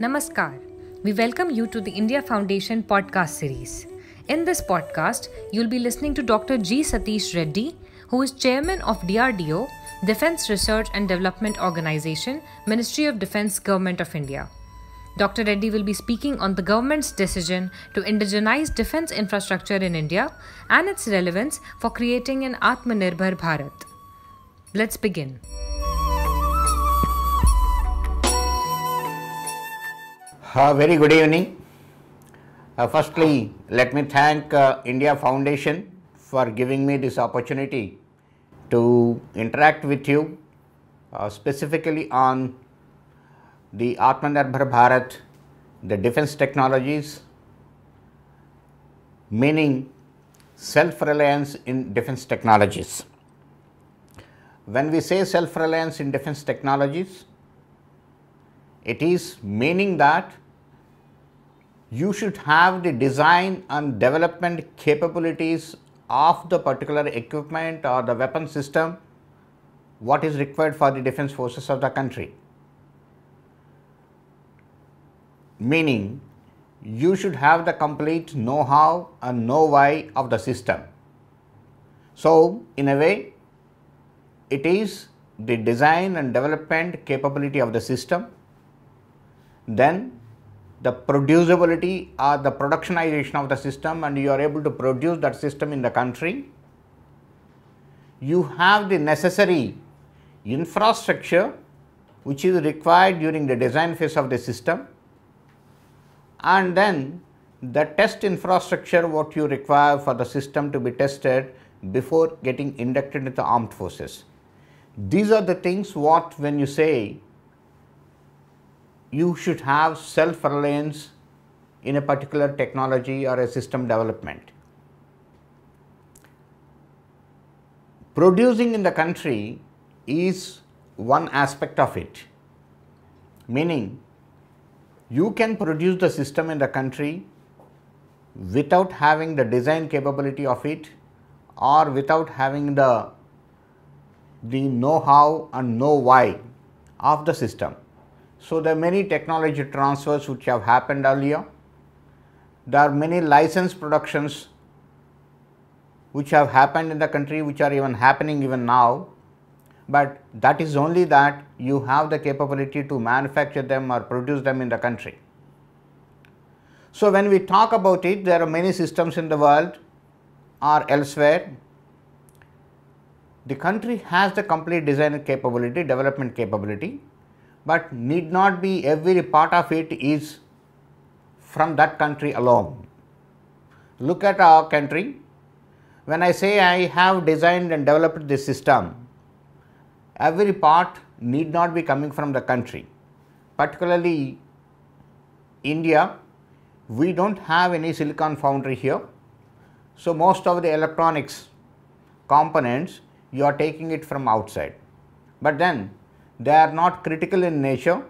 Namaskar. We welcome you to the India Foundation podcast series. In this podcast, you'll be listening to Dr. G. Satish Reddy, who is chairman of DRDO, Defence Research and Development Organization, Ministry of Defence, Government of India. Dr. Reddy will be speaking on the government's decision to indigenize defence infrastructure in India and its relevance for creating an Atmanirbhar Bharat. Let's begin. Very good evening. Firstly, let me thank India Foundation for giving me this opportunity to interact with you specifically on the Atmanirbhar Bharat, the defense technologies, meaning self-reliance in defense technologies. When we say self-reliance in defense technologies, it is meaning that you should have the design and development capabilities of the particular equipment or the weapon system what is required for the defense forces of the country. Meaning, you should have the complete know-how and know-why of the system. So, in a way, it is the design and development capability of the system, then the producibility or the productionization of the system, and you are able to produce that system in the country. You have the necessary infrastructure which is required during the design phase of the system, and then the test infrastructure what you require for the system to be tested before getting inducted into the armed forces. These are the things what, when you say you should have self-reliance in a particular technology or a system development. Producing in the country is one aspect of it, meaning you can produce the system in the country without having the design capability of it or without having the know-how and know-why of the system. So, there are many technology transfers which have happened earlier. There are many license productions which have happened in the country, which are even happening even now, but that is only that you have the capability to manufacture them or produce them in the country. So, when we talk about it, there are many systems in the world or elsewhere. The country has the complete design capability, development capability, but need not be every part of it is from that country alone. Look at our country. When I say I have designed and developed this system, every part need not be coming from the country. Particularly India, we don't have any silicon foundry here. So, most of the electronics components you are taking it from outside, but then they are not critical in nature,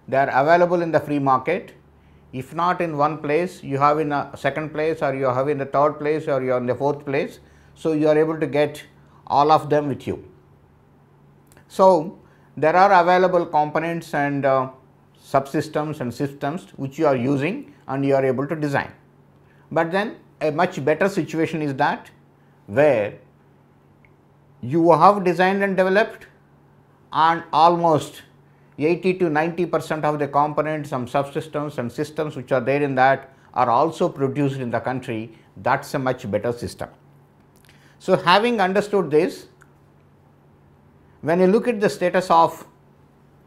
they are available in the free market. If not in one place, you have in a second place, or you have in the third place, or you are in the fourth place. So, you are able to get all of them with you. So, there are available components and subsystems and systems which you are using and you are able to design. But then a much better situation is that where you have designed and developed, and almost 80 to 90% of the components, some subsystems and systems which are there in that are also produced in the country. That's a much better system. So, having understood this, when you look at the status of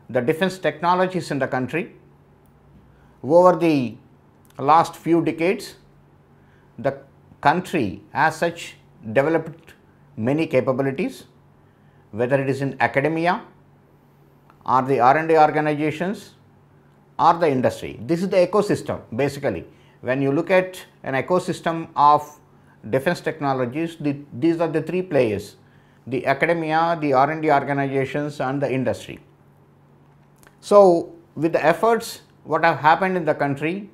the defense technologies in the country, over the last few decades, the country as such developed many capabilities, whether it is in academia or the R&D organizations or the industry. This is the ecosystem basically. When you look at an ecosystem of defense technologies, these are the three players: the academia, the R&D organizations and the industry. So, with the efforts what have happened in the country,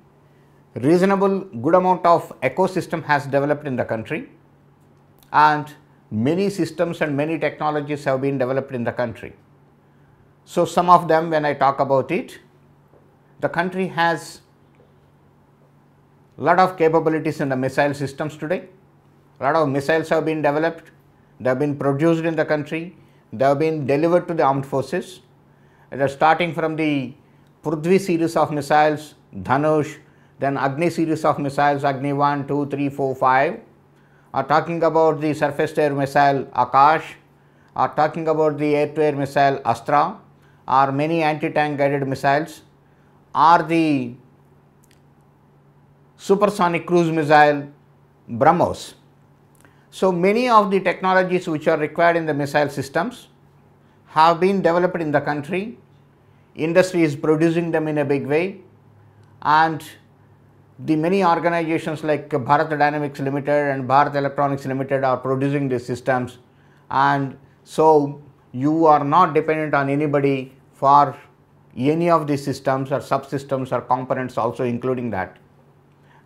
reasonable good amount of ecosystem has developed in the country, and many systems and many technologies have been developed in the country. So, some of them when I talk about it, the country has a lot of capabilities in the missile systems today. A lot of missiles have been developed, they have been produced in the country, they have been delivered to the armed forces. Starting from the Prithvi series of missiles, Dhanush, then Agni series of missiles, Agni 1, 2, 3, 4, 5, are talking about the surface to air missile Akash, are talking about the air to air missile Astra, or many anti-tank guided missiles, or the supersonic cruise missile BrahMos. So, many of the technologies which are required in the missile systems have been developed in the country. Industry is producing them in a big way, and the many organizations like Bharat Dynamics Limited and Bharat Electronics Limited are producing these systems, and so you are not dependent on anybody for any of these systems or subsystems or components also, including that.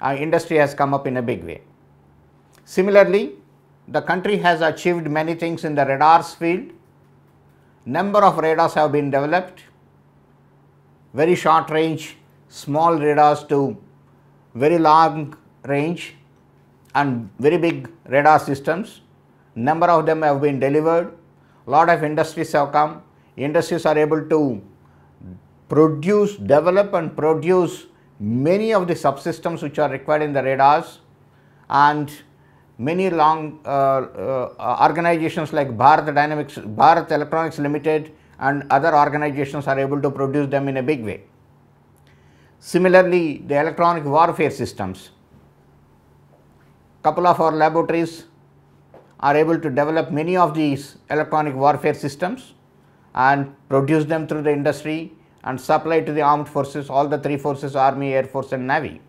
Industry has come up in a big way. Similarly, the country has achieved many things in the radars field. Number of radars have been developed, very short range, small radars to very long range and very big radar systems. Number of them have been delivered. Lot of industries have come. Industries are able to produce, develop and produce many of the subsystems which are required in the radars, and many long organizations like Bharat Electronics Limited and other organizations are able to produce them in a big way. Similarly, the electronic warfare systems, couple of our laboratories are able to develop many of these electronic warfare systems and produce them through the industry and supply to the armed forces, all the three forces, Army, Air Force and Navy.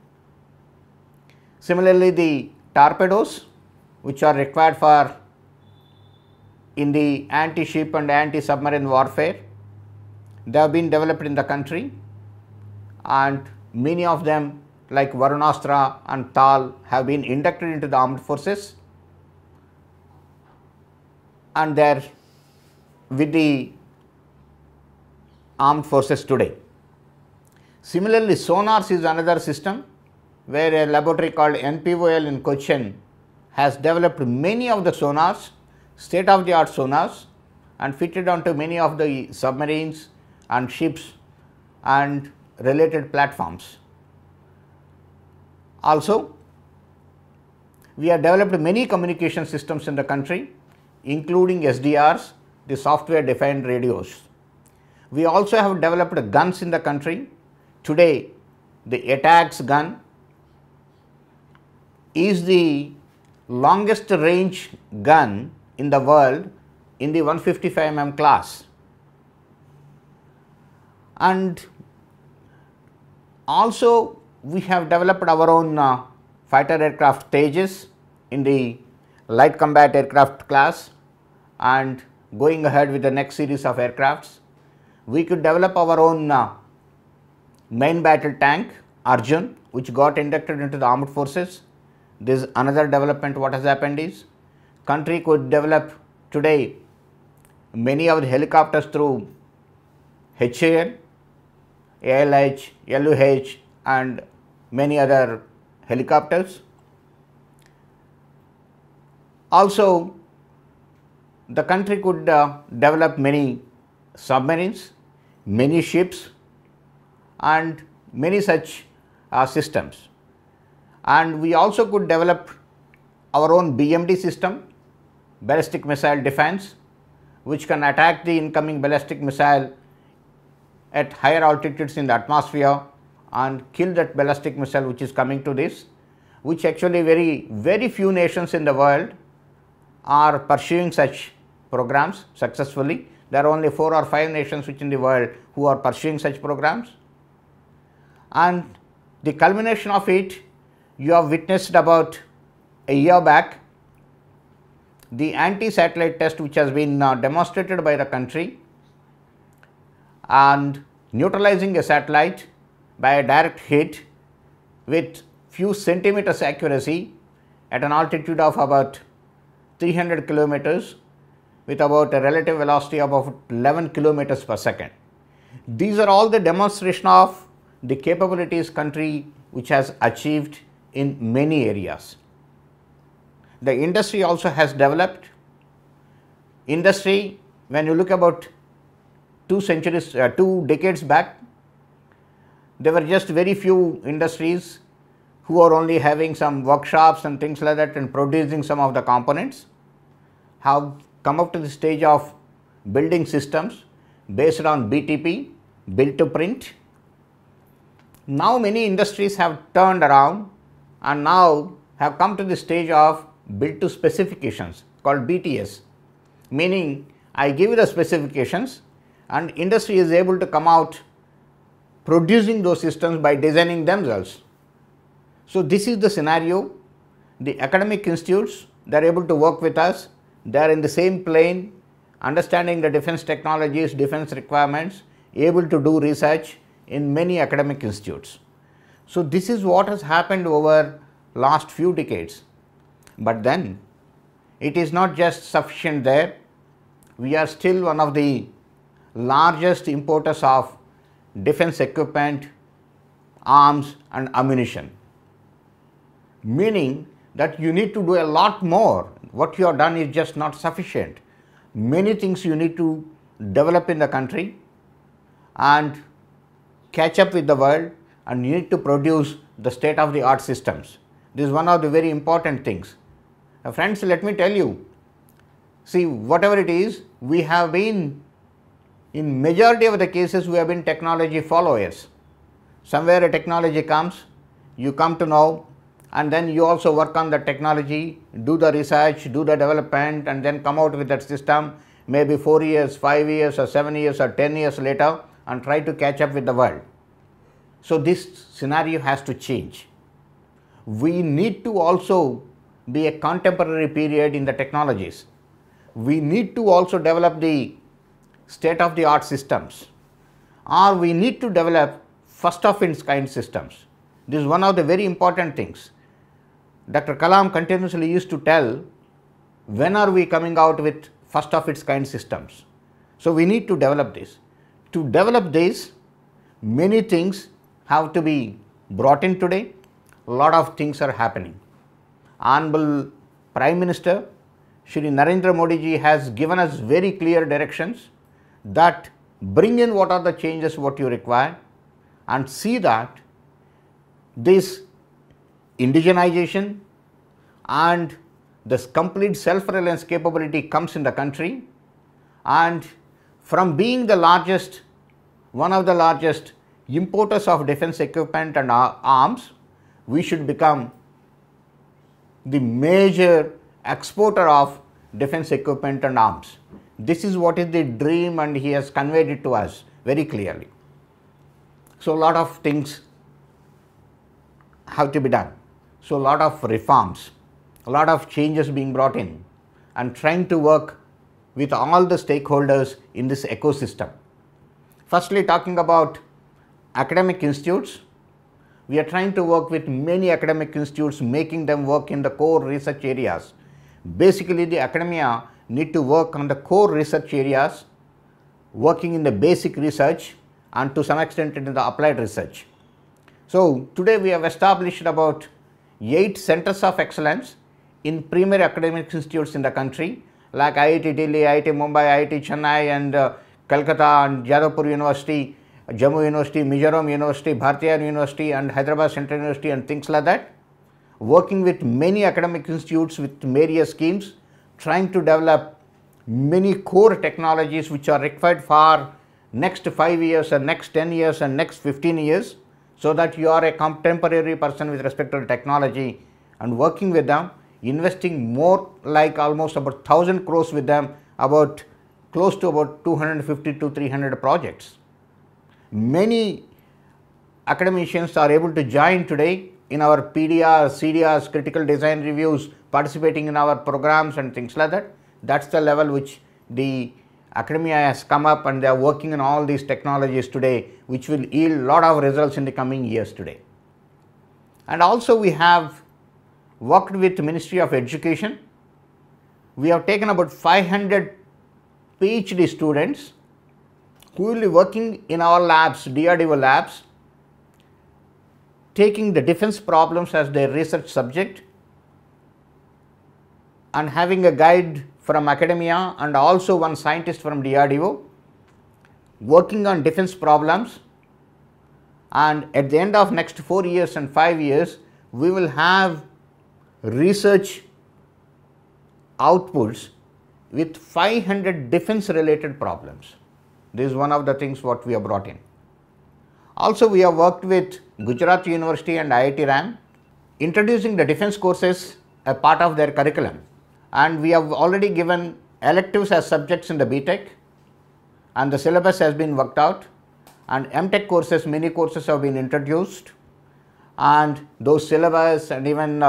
Similarly, the torpedoes which are required for in the anti-ship and anti-submarine warfare, they have been developed in the country, and many of them like Varunastra and Tal have been inducted into the armed forces, and they are with the armed forces today. Similarly, sonars is another system where a laboratory called NPOL in Cochin has developed many of the sonars, state of the art sonars, and fitted onto many of the submarines and ships and related platforms. Also, we have developed many communication systems in the country, including SDRs, the software defined radios. We also have developed guns in the country. Today, the ATAGS gun is the longest range gun in the world in the 155 mm class, and also we have developed our own fighter aircraft Tejas in the light combat aircraft class, and going ahead with the next series of aircrafts. We could develop our own main battle tank Arjun, which got inducted into the armed forces. This is another development. What has happened is, country could develop today many of the helicopters through HAL, ALH, LUH and many other helicopters. Also, the country could develop many submarines, many ships and many such systems. And we also could develop our own BMD system, ballistic missile defense, which can attack the incoming ballistic missile at higher altitudes in the atmosphere and kill that ballistic missile which is coming to this, which actually very few nations in the world are pursuing such programs successfully. There are only 4 or 5 nations which in the world who are pursuing such programs, and the culmination of it you have witnessed about a year back, the anti-satellite test which has been demonstrated by the country, and neutralizing a satellite by a direct hit with few centimeters accuracy at an altitude of about 300 kilometers with about a relative velocity of about 11 kilometers per second. These are all the demonstration of the capabilities country which has achieved in many areas. The industry also has developed. Industry, when you look about 2 decades back, there were just very few industries who are only having some workshops and things like that and producing some of the components, have come up to the stage of building systems based on BTP, build to print. Now many industries have turned around and now have come to the stage of build to specifications called BTS, meaning I give you the specifications and industry is able to come out producing those systems by designing themselves. So this is the scenario. The academic institutes, they are able to work with us, they are in the same plane, understanding the defense technologies, defense requirements, able to do research in many academic institutes. So this is what has happened over last few decades. But then it is not just sufficient there. We are still one of the largest importers of defense equipment, arms and ammunition, meaning that you need to do a lot more. What you have done is just not sufficient. Many things you need to develop in the country and catch up with the world, and you need to produce the state of the art systems. This is one of the very important things. Friends, let me tell you, see, whatever it is, we have been, in majority of the cases, we have been technology followers. Somewhere a technology comes, you come to know, and then you also work on the technology, do the research, do the development, and then come out with that system maybe 4 years, 5 years or 7 years or 10 years later and try to catch up with the world. So this scenario has to change. We need to also be a contemporary period in the technologies. We need to also develop the state of the art systems, or we need to develop first of its kind systems. This is one of the very important things. Dr. Kalam continuously used to tell, when are we coming out with first of its kind systems? So we need to develop this. To develop this, many things have to be brought in today. A lot of things are happening. Honorable Prime Minister Shri Narendra Modi ji has given us very clear directions that bring in what are the changes what you require and see that this indigenization and this complete self-reliance capability comes in the country, and from being the largest, one of the largest importers of defense equipment and arms, we should become the major exporter of defense equipment and arms. This is what is the dream, and he has conveyed it to us very clearly. So a lot of things have to be done. So a lot of reforms, a lot of changes being brought in, and trying to work with all the stakeholders in this ecosystem. Firstly, talking about academic institutes, we are trying to work with many academic institutes, making them work in the core research areas. Basically, the academia need to work on the core research areas, working in the basic research and to some extent in the applied research. So today we have established about 8 centers of excellence in premier academic institutes in the country, like IIT Delhi, IIT Mumbai, IIT Chennai and Calcutta and Jadavpur University, Jammu University, Mizoram University, Bharatiya University and Hyderabad Central University and things like that, working with many academic institutes with various schemes, trying to develop many core technologies which are required for next 5 years and next 10 years and next 15 years, so that you are a contemporary person with respect to technology, and working with them, investing more like almost about 1,000 crores with them, about close to about 250 to 300 projects. Many academicians are able to join today in our PDRs, CDRs, critical design reviews, participating in our programs and things like that. That's the level which the academia has come up, and they are working on all these technologies today, which will yield a lot of results in the coming years today. And also we have worked with the Ministry of Education. We have taken about 500 PhD students who will be working in our labs, DRDO labs, taking the defense problems as their research subject and having a guide from academia and also one scientist from DRDO working on defense problems, and at the end of next 4 years and 5 years we will have research outputs with 500 defense related problems. This is one of the things what we have brought in. Also, we have worked with Gujarat University and IIT RAM, introducing the defense courses a part of their curriculum, and we have already given electives as subjects in the BTech, and the syllabus has been worked out, and MTech courses, many courses have been introduced, and those syllabus and even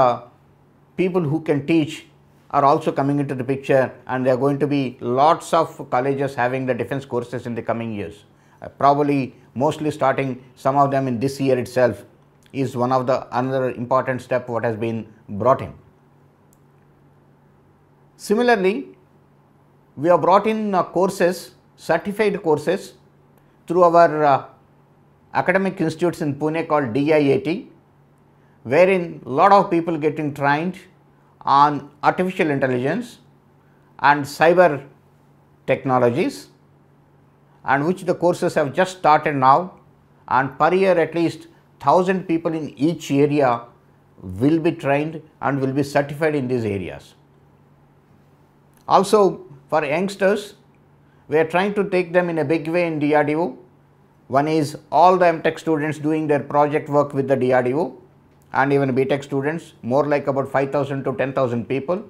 people who can teach are also coming into the picture, and there are going to be lots of colleges having the defense courses in the coming years. Probably mostly starting some of them in this year itself is one of the another important step what has been brought in. Similarly, we have brought in courses, certified courses through our academic institutes in Pune called DIAT, wherein lot of people getting trained on artificial intelligence and cyber technologies, and which the courses have just started now, and per year at least 1000 people in each area will be trained and will be certified in these areas. Also, for youngsters, we are trying to take them in a big way in DRDO. One is all the MTech students doing their project work with the DRDO, and even BTech students, more like about 5,000 to 10,000 people,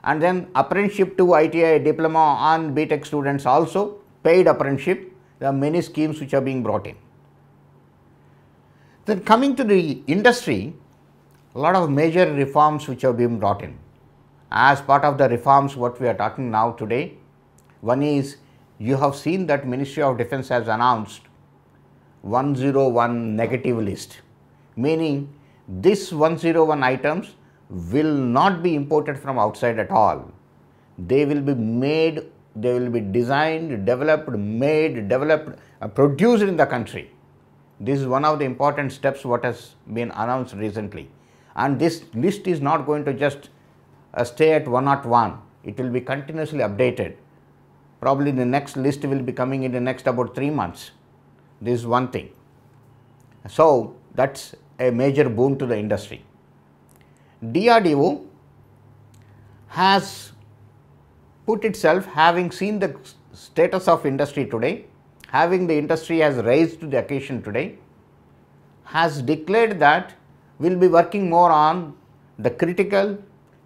and then apprenticeship to ITI diploma and BTech students also, paid apprenticeship. There are many schemes which are being brought in. Then coming to the industry, a lot of major reforms which have been brought in. As part of the reforms what we are talking now today, one is, you have seen that Ministry of Defence has announced 101 negative list, meaning this 101 items will not be imported from outside at all. They will be made, they will be designed, developed, made, developed, produced in the country. This is one of the important steps what has been announced recently, and this list is not going to just stay at 101, it will be continuously updated. Probably the next list will be coming in the next about 3 months. This is one thing. So, that is a major boon to the industry. DRDO has put itself, having seen the status of industry today, having the industry has raised to the occasion today, has declared that we will be working more on the critical,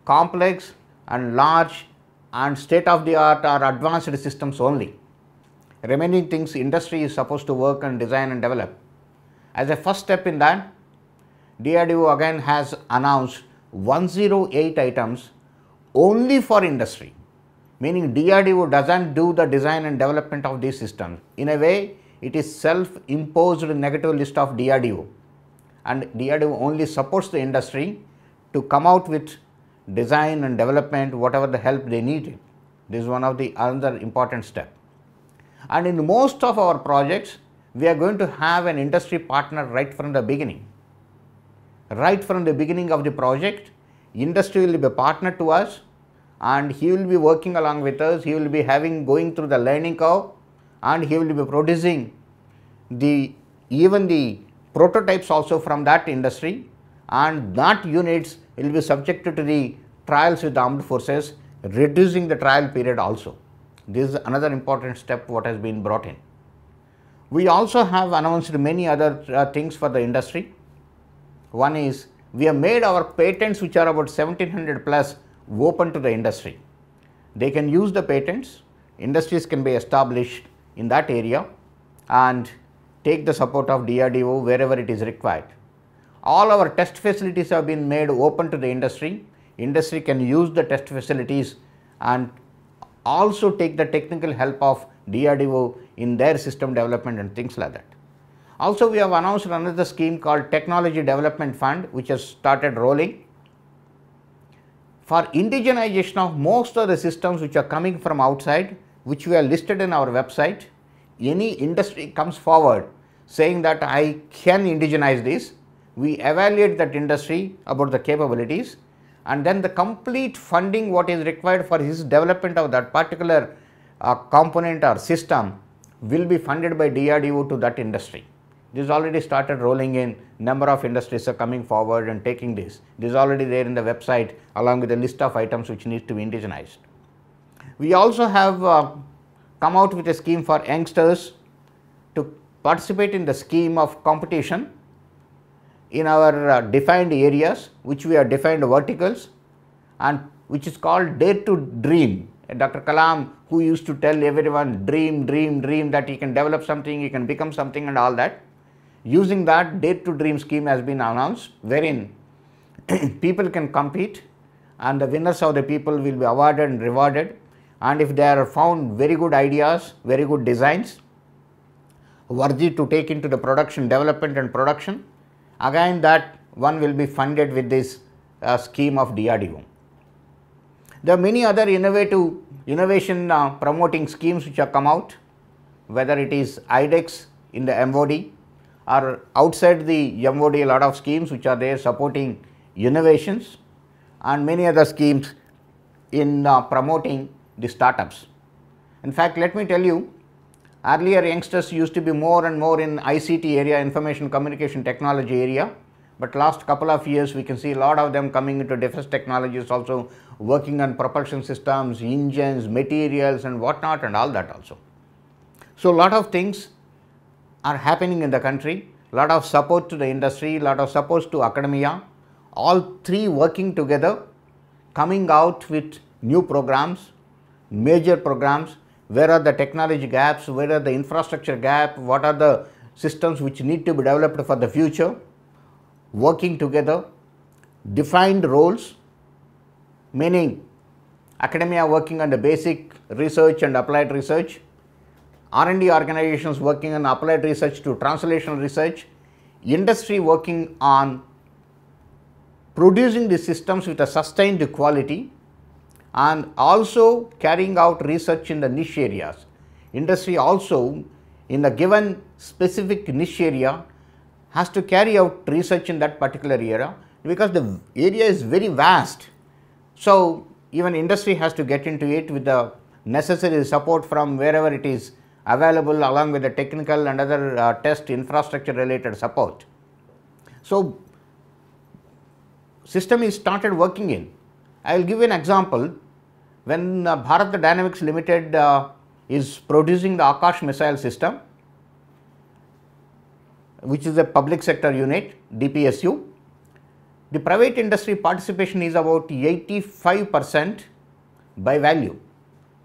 complex and large and state of the art or advanced systems only. Remaining things industry is supposed to work and design and develop. As a first step in that, DRDO again has announced 108 items only for industry, meaning DRDO does not do the design and development of these systems. In a way, it is self-imposed negative list of DRDO, and DRDO only supports the industry to come out with design and development, whatever the help they need. This is one of the another important step. And in most of our projects, we are going to have an industry partner right from the beginning. Right from the beginning of the project, industry will be a partner to us, and he will be working along with us. He will be going through the learning curve, and he will be producing even the prototypes also from that industry, and that units will be subjected to the trials with the armed forces, reducing the trial period also. This is another important step what has been brought in. We also have announced many other things for the industry. One is, we have made our patents, which are about 1700 plus, open to the industry. They can use the patents, industries can be established in that area and take the support of DRDO wherever it is required. All our test facilities have been made open to the industry. Industry can use the test facilities and also take the technical help of DRDO in their system development and things like that. Also, we have announced another scheme called Technology Development Fund, which has started rolling for indigenization of most of the systems which are coming from outside, which we are listed in our website. Any industry comes forward saying that I can indigenize this, we evaluate that industry about the capabilities, and then the complete funding what is required for his development of that particular component or system will be funded by DRDO to that industry. This already started rolling in, number of industries are coming forward and taking this. This is already there in the website along with a list of items which needs to be indigenized. We also have come out with a scheme for youngsters to participate in the scheme of competition in our defined areas, which we have defined verticals, and which is called Dare to Dream. Dr. Kalam, who used to tell everyone dream, dream, dream, that he can develop something, he can become something and all that. Using that, Dare to Dream scheme has been announced, wherein people can compete and the winners of the people will be awarded and rewarded, and if they are found very good ideas, very good designs, worthy to take into the production, development and production, again that one will be funded with this scheme of DRDO. There are many other innovation promoting schemes which have come out, whether it is IDEX in the MOD or outside the MOD, a lot of schemes which are there supporting innovations, and many other schemes in promoting the startups. In fact, let me tell you, earlier youngsters used to be more and more in ICT area, information communication technology area, but last couple of years we can see a lot of them coming into defense technologies, also working on propulsion systems, engines, materials and whatnot and all that also. So, a lot of things are happening in the country, lot of support to the industry, lot of support to academia, all three working together, coming out with new programs, major programs. Where are the technology gaps, where are the infrastructure gap, what are the systems which need to be developed for the future, working together, defined roles, meaning academia working on the basic research and applied research, R&D organizations working on applied research to translational research, industry working on producing the systems with a sustained quality, and also carrying out research in the niche areas. Industry also in the given specific niche area has to carry out research in that particular area, because the area is very vast. So, even industry has to get into it with the necessary support from wherever it is available, along with the technical and other test infrastructure related support. So, system is started working in. I will give you an example. When Bharat Dynamics Limited is producing the Akash missile system, which is a public sector unit, DPSU, the private industry participation is about 85% by value.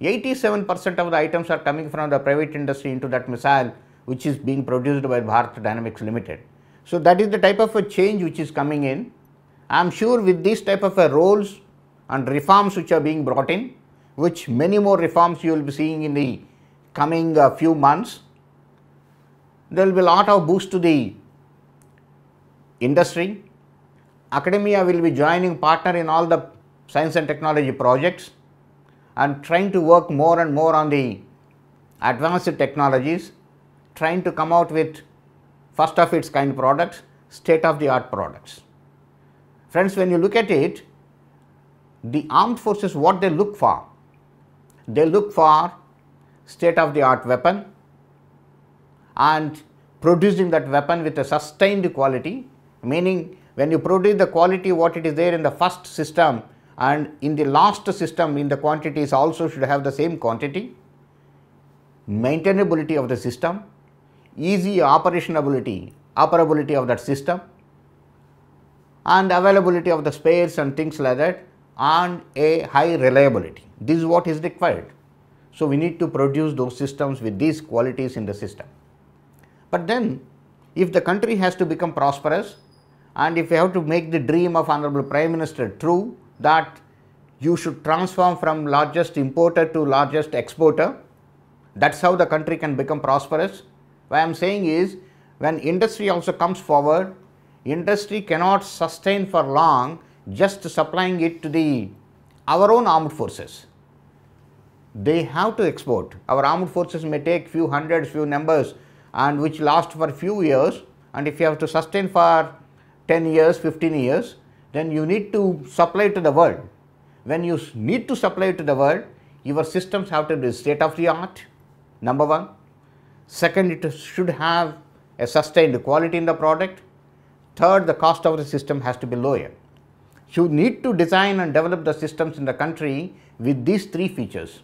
87% of the items are coming from the private industry into that missile, which is being produced by Bharat Dynamics Limited. So, that is the type of a change which is coming in. I am sure with this type of roles and reforms which are being brought in, which many more reforms you will be seeing in the coming few months, there will be a lot of boost to the industry. Academia will be joining partner in all the science and technology projects and trying to work more and more on the advanced technologies, trying to come out with first of its kind products, state of the art products. Friends, when you look at it, the armed forces, what they look for? They look for state of the art weapon and producing that weapon with a sustained quality, meaning when you produce the quality what it is there in the first system and in the last system, in the quantities also should have the same quantity, maintainability of the system, easy operability of that system, and availability of the spares and things like that, and a high reliability. This is what is required. So, we need to produce those systems with these qualities in the system. But then, if the country has to become prosperous, and if you have to make the dream of Honorable Prime Minister true, that you should transform from largest importer to largest exporter, that is how the country can become prosperous. What I am saying is, when industry also comes forward, industry cannot sustain for long just supplying it to our own armed forces. They have to export. Our armed forces may take few hundreds, few numbers, and which last for few years, and if you have to sustain for 10 years, 15 years, then you need to supply to the world. When you need to supply to the world, your systems have to be state of the art, number one. Second, it should have a sustained quality in the product. Third, the cost of the system has to be lower. You need to design and develop the systems in the country with these three features.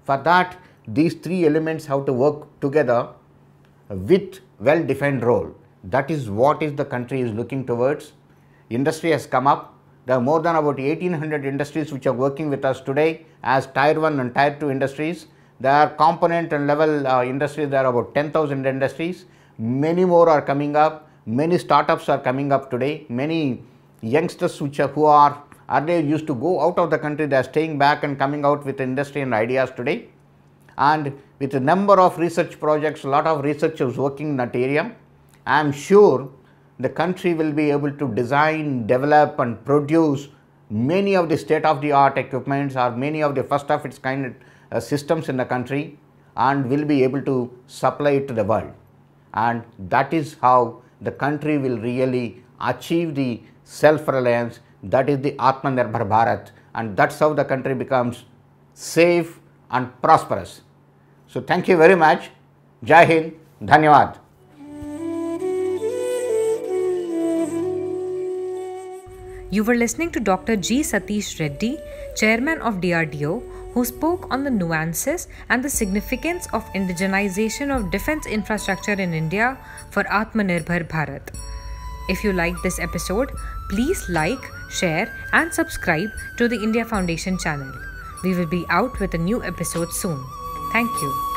For that, these three elements have to work together with well-defined role. That is what the country is looking towards. Industry has come up. There are more than about 1800 industries which are working with us today as Tier 1 and Tier 2 industries. There are component and level industries. There are about 10,000 industries. Many more are coming up. Many startups are coming up today. Many youngsters who are earlier used to go out of the country, they are staying back and coming out with industry and ideas today. And with a number of research projects, a lot of researchers working in that area, I am sure the country will be able to design, develop and produce many of the state of the art equipments or many of the first of its kind systems in the country, and will be able to supply it to the world. And that is how the country will really achieve the self-reliance, that is the Atmanirbhar Bharat, and that's how the country becomes safe and prosperous. So thank you very much. Jai Hind, Dhanyavad. You were listening to Dr. G. Satish Reddy, Chairman of DRDO, who spoke on the nuances and the significance of indigenization of defense infrastructure in India for Atmanirbhar Bharat. If you liked this episode, please like, share and subscribe to the India Foundation channel. We will be out with a new episode soon. Thank you.